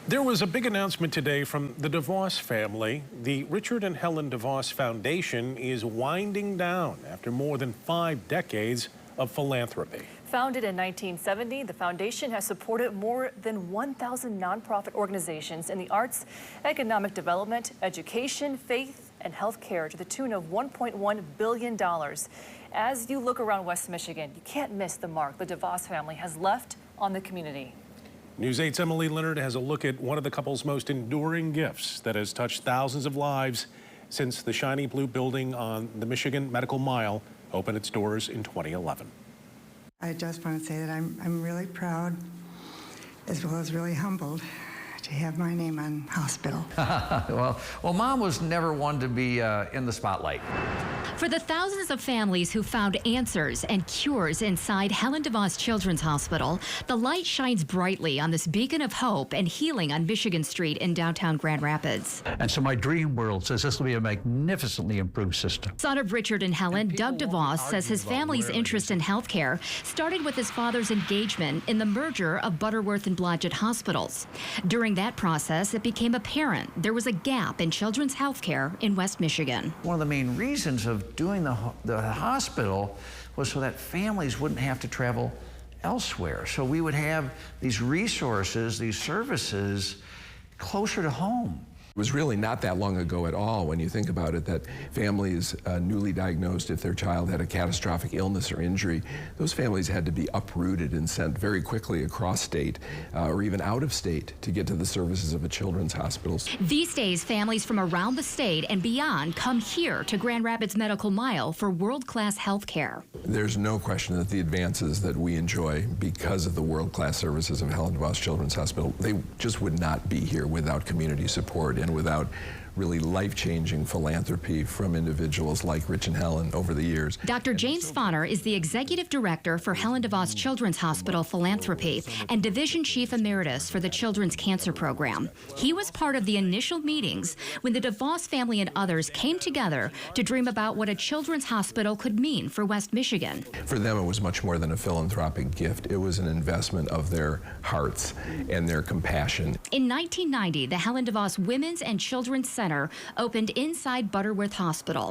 There was a big announcement today from the DeVos family. The Richard and Helen DeVos Foundation is winding down after more than 5 decades of philanthropy. Founded in 1970, the foundation has supported more than 1,000 nonprofit organizations in the arts, economic development, education, faith, and health care to the tune of $1.1 billion. As you look around West Michigan, you can't miss the mark the DeVos family has left on the community. News 8's Emily Leonard has a look at one of the couple's most enduring gifts that has touched thousands of lives since the shiny blue building on the Michigan Medical Mile opened its doors in 2011. I just want to say that I'm really proud, as well as really humbled, to have my name on hospital. well, Mom was never one to be in the spotlight. For the thousands of families who found answers and cures inside Helen DeVos Children's Hospital, the light shines brightly on this beacon of hope and healing on Michigan Street in downtown Grand Rapids. And so my dream world says this will be a magnificently improved system. Son of Richard and Helen, Doug DeVos says his family's interest in healthcare started with his father's engagement in the merger of Butterworth and Blodgett hospitals. During that process, it became apparent there was a gap in children's healthcare in West Michigan. One of the main reasons of doing the hospital was so that families wouldn't have to travel elsewhere. So we would have these resources, these services closer to home. It was really not that long ago at all, when you think about it, that families newly diagnosed, if their child had a catastrophic illness or injury, those families had to be uprooted and sent very quickly across state or even out of state to get to the services of a children's hospital. These days, families from around the state and beyond come here to Grand Rapids Medical Mile for world-class health care. There's no question that the advances that we enjoy because of the world-class services of Helen DeVos Children's Hospital, they just would not be here without community support and without really life-changing philanthropy from individuals like Rich and Helen over the years. Dr. James Fonner is the Executive Director for Helen DeVos Children's Hospital Philanthropy and Division Chief Emeritus for the Children's Cancer Program. He was part of the initial meetings when the DeVos family and others came together to dream about what a children's hospital could mean for West Michigan. For them, it was much more than a philanthropic gift. It was an investment of their hearts and their compassion. In 1990, the Helen DeVos Women's and Children's Center opened inside Butterworth Hospital.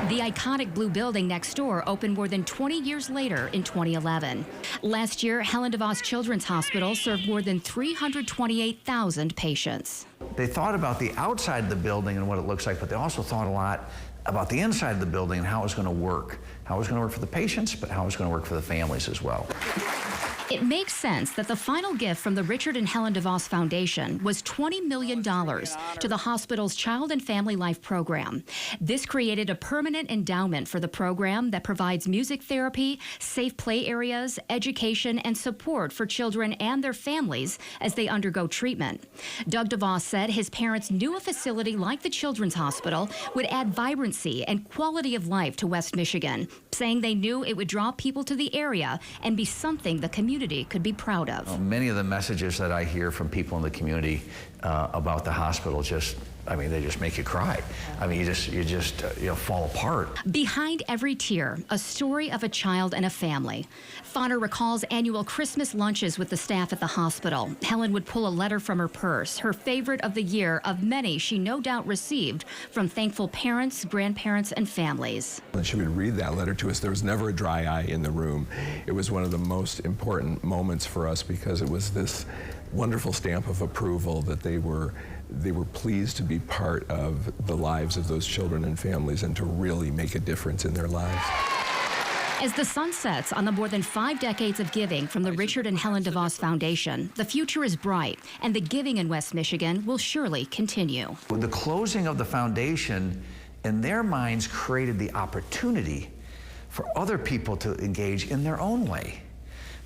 The iconic blue building next door opened more than 20 years later in 2011. Last year, Helen DeVos Children's Hospital served more than 328,000 patients. They thought about the outside of the building and what it looks like, but they also thought a lot about the inside of the building and how it was going to work. How it was going to work for the patients, but how it was going to work for the families as well. It makes sense that the final gift from the Richard and Helen DeVos Foundation was $20 million to the hospital's Child and Family Life program. This created a permanent endowment for the program that provides music therapy, safe play areas, education, and support for children and their families as they undergo treatment. Doug DeVos said his parents knew a facility like the Children's Hospital would add vibrancy and quality of life to West Michigan, saying they knew it would draw people to the area and be something the community could be proud of. Many of the messages that I hear from people in the community about the hospital they just make you cry. I mean, you just fall apart. Behind every tear, a story of a child and a family. Fonner recalls annual Christmas lunches with the staff at the hospital. Helen would pull a letter from her purse, her favorite of the year of many she no doubt received from thankful parents, grandparents, and families. And she would read that letter to us. There was never a dry eye in the room. It was one of the most important moments for us because it was this wonderful stamp of approval that they were pleased to be part of the lives of those children and families and to really make a difference in their lives. As the sun sets on the more than 5 decades of giving from the Richard and Helen DeVos Foundation, the future is bright, and the giving in West Michigan will surely continue. The closing of the foundation, in their minds, created the opportunity for other people to engage in their own way,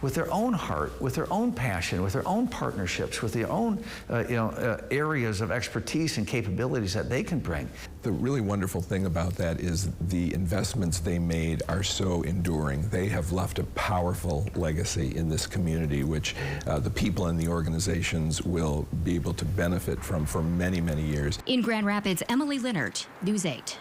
with their own heart, with their own passion, with their own partnerships, with their own areas of expertise and capabilities that they can bring. The really wonderful thing about that is the investments they made are so enduring. They have left a powerful legacy in this community, which the people and the organizations will be able to benefit from for many, many years. In Grand Rapids, Emily Leonard, News 8.